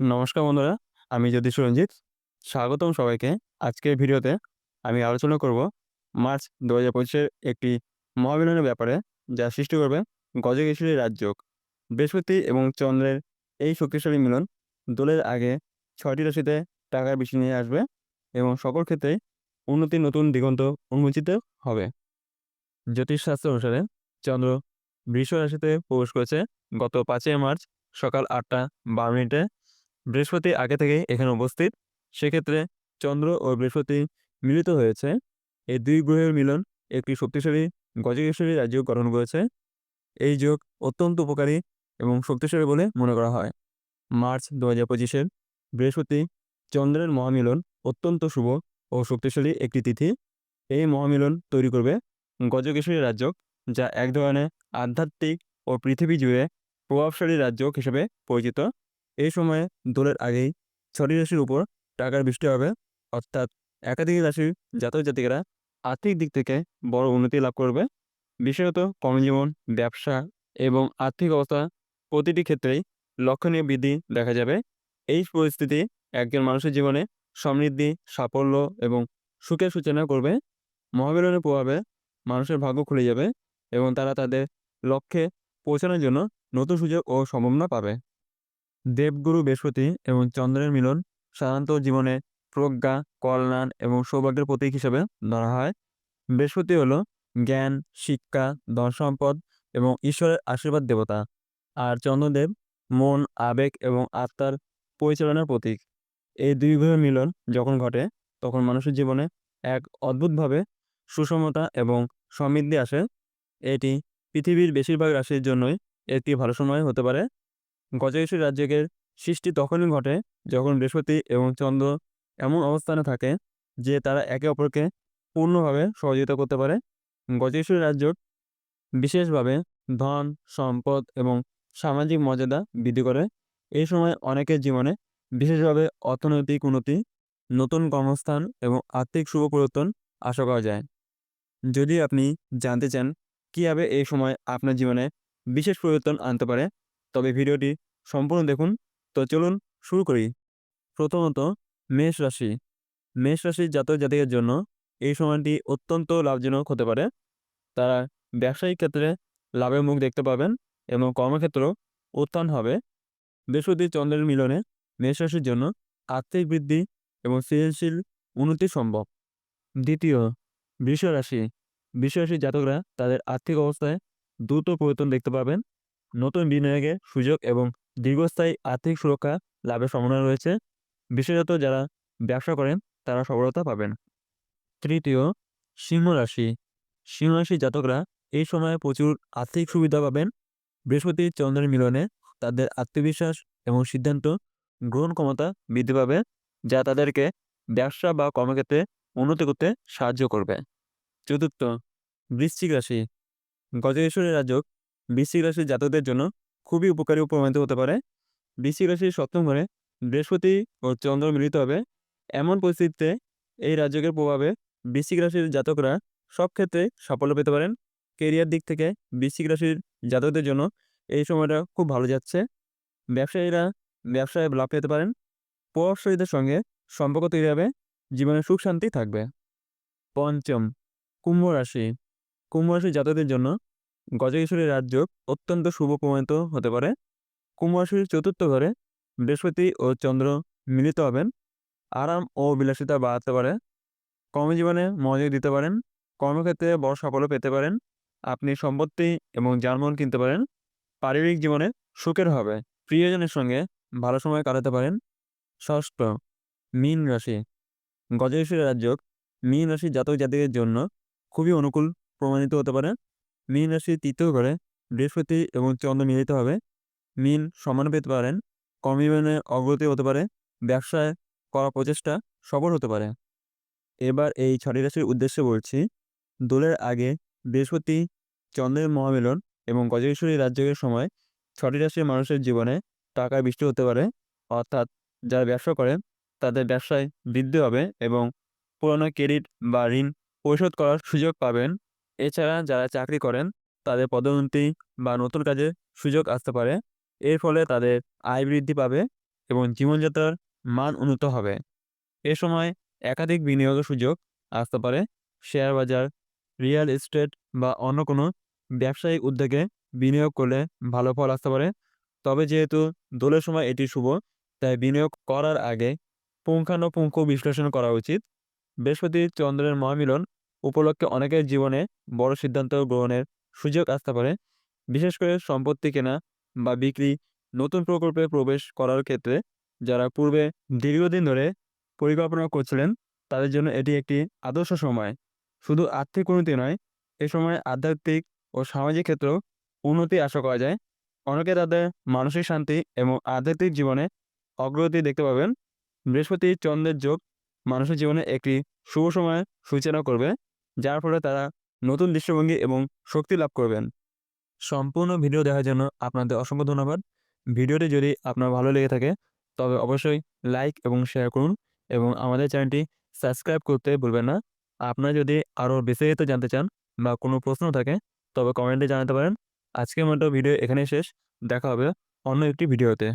নমস্কার বন্ধুরা, আমি জ্যোতিষ রঞ্জিত। স্বাগতম সবাইকে। আজকের ভিডিওতে আমি আলোচনা করব মার্চ ২০২৫-এর একটি মহামিলনের ব্যাপারে, যা সৃষ্টি করবে গজকেশরী রাজযোগ। বৃহস্পতি এবং চন্দ্রের এই শক্তিশালী মিলন দোলের আগে ৬টি রাশিতে টাকার বৃষ্টি নিয়ে আসবে এবং সকল ক্ষেত্রেই উন্নতির নতুন দিগন্ত উন্মোচিত হবে। জ্যোতিষশাস্ত্র অনুসারে চন্দ্র বৃষ রাশিতে প্রবেশ করেছে গত ৫ই মার্চ সকাল ৮টা ১২ মিনিটে। বৃহস্পতি আগে থেকেই এখানে উপস্থিত। সেক্ষেত্রে চন্দ্র ও বৃহস্পতি মিলিত হয়েছে। এই দুই গ্রহের মিলন একটি শক্তিশালী গজকেশরী রাজযোগ গঠন করেছে। এই যোগ অত্যন্ত উপকারী এবং শক্তিশালী বলে মনে করা হয়। মার্চ ২০২৫-এর বৃহস্পতি চন্দ্রের মহামিলন অত্যন্ত শুভ ও শক্তিশালী একটি তিথি। এই মহামিলন তৈরি করবে গজকেশরী রাজযোগ, যা এক ধরনের আধ্যাত্মিক ও পৃথিবী জুড়ে প্রভাবশালী রাজযোগ হিসেবে পরিচিত। এই সময়ে দোলের আগেই ৬টি রাশির উপর টাকার বৃষ্টি হবে, অর্থাৎ একাধিক রাশির জাতক জাতিকারা আর্থিক দিক থেকে বড় উন্নতি লাভ করবে। বিশেষত কর্মজীবন, ব্যবসা এবং আর্থিক অবস্থা প্রতিটি ক্ষেত্রেই লক্ষণীয় বৃদ্ধি দেখা যাবে। এই পরিস্থিতি একজন মানুষের জীবনে সমৃদ্ধি, সাফল্য এবং সুখের সূচনা করবে। মহামিলনের প্রভাবে মানুষের ভাগ্য খুলে যাবে এবং তারা তাদের লক্ষ্যে পৌঁছানোর জন্য নতুন সুযোগ ও সম্ভাবনা পাবে। দেবগুরু বৃহস্পতি এবং চন্দ্রের মিলন সাধারণত জীবনে প্রজ্ঞা, কল্যাণ এবং সৌভাগ্যের প্রতীক হিসেবে ধরা হয়। বৃহস্পতি হল জ্ঞান, শিক্ষা, ধন সম্পদ এবং ঈশ্বরের আশীর্বাদ দেবতা। আর চন্দ্রদেব মন, আবেগ এবং আত্মার পরিচালনার প্রতীক। এই দুই গ্রহের মিলন যখন ঘটে, তখন মানুষের জীবনে এক অদ্ভুতভাবে সুষমতা এবং সমৃদ্ধি আসে। এটি পৃথিবীর বেশিরভাগ রাশির জন্যই একটি ভালো সময় হতে পারে। গজকেশরী রাজযোগের সৃষ্টি তখনই ঘটে যখন বৃহস্পতি এবং চন্দ্র এমন অবস্থানে থাকে যে তারা একে অপরকে পূর্ণভাবে সহযোগিতা করতে পারে। গজকেশরী রাজযোগ বিশেষভাবে ধন, সম্পদ এবং সামাজিক মর্যাদা বৃদ্ধি করে। এই সময় অনেকের জীবনে বিশেষভাবে অর্থনৈতিক উন্নতি, নতুন কর্মস্থান এবং আর্থিক শুভ পরিবর্তন আশা করা যায়। যদি আপনি জানতে চান কীভাবে এই সময় আপনার জীবনে বিশেষ পরিবর্তন আনতে পারে, তবে ভিডিওটি সম্পূর্ণ দেখুন। তো চলুন শুরু করি। প্রথমত, মেষ রাশি। মেষ রাশির জাতক জাতিকের জন্য এই সময়টি অত্যন্ত লাভজনক হতে পারে। তারা ব্যবসায়িক ক্ষেত্রে লাভের মুখ দেখতে পাবেন এবং কর্মক্ষেত্রেও উত্থান হবে। বৃহস্পতি চন্দ্রের মিলনে মেষ রাশির জন্য আর্থিক বৃদ্ধি এবং সৃজনশীল উন্নতি সম্ভব। দ্বিতীয়, বৃষ রাশি। বৃষ রাশির জাতকরা তাদের আর্থিক অবস্থায় দ্রুত পরিবর্তন দেখতে পাবেন। নতুন বিনিয়োগের সুযোগ এবং দীর্ঘস্থায়ী আর্থিক সুরক্ষা লাভের সম্ভাবনা রয়েছে। বিশেষত যারা ব্যবসা করেন তারা সফলতা পাবেন। তৃতীয়, সিংহ রাশি। সিংহ রাশির জাতকরা এই সময়ে প্রচুর আর্থিক সুবিধা পাবেন। বৃহস্পতি চন্দ্রের মিলনে তাদের আত্মবিশ্বাস এবং সিদ্ধান্ত গ্রহণ ক্ষমতা বৃদ্ধি পাবে, যা তাদেরকে ব্যবসা বা কর্মক্ষেত্রে উন্নতি করতে সাহায্য করবে। চতুর্থ, বৃশ্চিক রাশি। গজকেশরী রাজযোগ বৃশ্চিক রাশির জাতকদের জন্য খুবই উপকারী প্রমাণিত হতে পারে। বৃশ্চিক রাশির সপ্তম ঘরে বৃহস্পতি ও চন্দ্র মিলিত হবে। এমন পরিস্থিতিতে এই রাজযোগের প্রভাবে বৃশ্চিক রাশির জাতকরা সব ক্ষেত্রে সাফল্য পেতে পারেন। কেরিয়ার দিক থেকে বৃশ্চিক রাশির জাতকদের জন্য এই সময়টা খুব ভালো যাচ্ছে। ব্যবসায়ীরা ব্যবসায় লাভ পেতে পারেন। প্রভাবশালীদের সঙ্গে সম্পর্ক তৈরি হবে, জীবনে সুখ শান্তি থাকবে। পঞ্চম, কুম্ভ রাশি। কুম্ভ রাশির জাতকদের জন্য গজকেশরী রাজযোগ অত্যন্ত শুভ প্রমাণিত হতে পারে। কুম্ভ রাশির চতুর্থ ঘরে বৃহস্পতি ও চন্দ্র মিলিত হবেন। আরাম ও বিলাসিতা বাড়াতে পারে। কর্মজীবনে মনোযোগ দিতে পারেন। কর্মক্ষেত্রে বড় সাফল্য পেতে পারেন। আপনি সম্পত্তি এবং যানবাহন কিনতে পারেন। পারিবারিক জীবনে সুখের হবে। প্রিয়জনের সঙ্গে ভালো সময় কাটাতে পারেন। ষষ্ঠ, মীন রাশি। গজকেশরী রাজযোগ মীন রাশির জাতক জাতিকের জন্য খুবই অনুকূল প্রমাণিত হতে পারে। মীন রাশির তৃতীয় ঘরে বৃহস্পতি এবং চন্দ্র মিলিত হবে। মীন সম্মান পেতে পারেন। কর্মজীবনে অগ্রগতি হতে পারে। ব্যবসায় করা প্রচেষ্টা সফল হতে পারে। এবার এই ৬টি রাশির উদ্দেশ্যে বলছি। দোলের আগে বৃহস্পতি চন্দ্রের মহামিলন এবং গজকেশরী রাজযোগের সময় ৬টি রাশির মানুষের জীবনে টাকার বৃষ্টি হতে পারে। অর্থাৎ যারা ব্যবসা করেন তাদের ব্যবসায় বৃদ্ধি হবে এবং পুরনো ক্রেডিট বা ঋণ পরিশোধ করার সুযোগ পাবেন। এছাড়া যারা চাকরি করেন তাদের পদোন্নতি বা নতুন কাজের সুযোগ আসতে পারে। এর ফলে তাদের আয় বৃদ্ধি পাবে এবং জীবনযাত্রার মান উন্নত হবে। এ সময় একাধিক বিনিয়োগের সুযোগ আসতে পারে। শেয়ার বাজার, রিয়েল এস্টেট বা অন্য কোনো ব্যবসায়িক উদ্যোগে বিনিয়োগ করলে ভালো ফল আসতে পারে। তবে যেহেতু দোলের সময় এটি শুভ, তাই বিনিয়োগ করার আগে পুঙ্খানুপুঙ্খ বিশ্লেষণ করা উচিত। বৃহস্পতি চন্দ্রের মহামিলন উপলক্ষে অনেকের জীবনে বড় সিদ্ধান্ত গ্রহণের সুযোগ আসতে পারে। বিশেষ করে সম্পত্তি কেনা বা বিক্রি, নতুন প্রকল্পে প্রবেশ করার ক্ষেত্রে যারা পূর্বে দীর্ঘদিন ধরে পরিকল্পনা করছিলেন, তাদের জন্য এটি একটি আদর্শ সময়। শুধু আর্থিক উন্নতি নয়, এ সময় আধ্যাত্মিক ও সামাজিক ক্ষেত্রেও উন্নতি আশা করা যায়। অনেকে তাদের মানসিক শান্তি এবং আধ্যাত্মিক জীবনে অগ্রগতি দেখতে পাবেন। বৃহস্পতি চন্দ্রের যোগ মানুষের জীবনে একটি শুভ সময়ের সূচনা করবে, যার ফলে তারা নতুন দৃষ্টিভঙ্গি এবং শক্তি লাভ করবেন। সম্পূর্ণ ভিডিও দেখার জন্য আপনাদের অসংখ্য ধন্যবাদ। ভিডিওটি যদি আপনার ভালো লেগে থাকে তবে অবশ্যই লাইক এবং শেয়ার করুন এবং আমাদের চ্যানেলটি সাবস্ক্রাইব করতে ভুলবেন না। আপনারা যদি আরও বিস্তারিত জানতে চান বা কোনো প্রশ্ন থাকে তবে কমেন্টে জানাতে পারেন। আজকের মতো ভিডিও এখানেই শেষ। দেখা হবে অন্য একটি ভিডিওতে।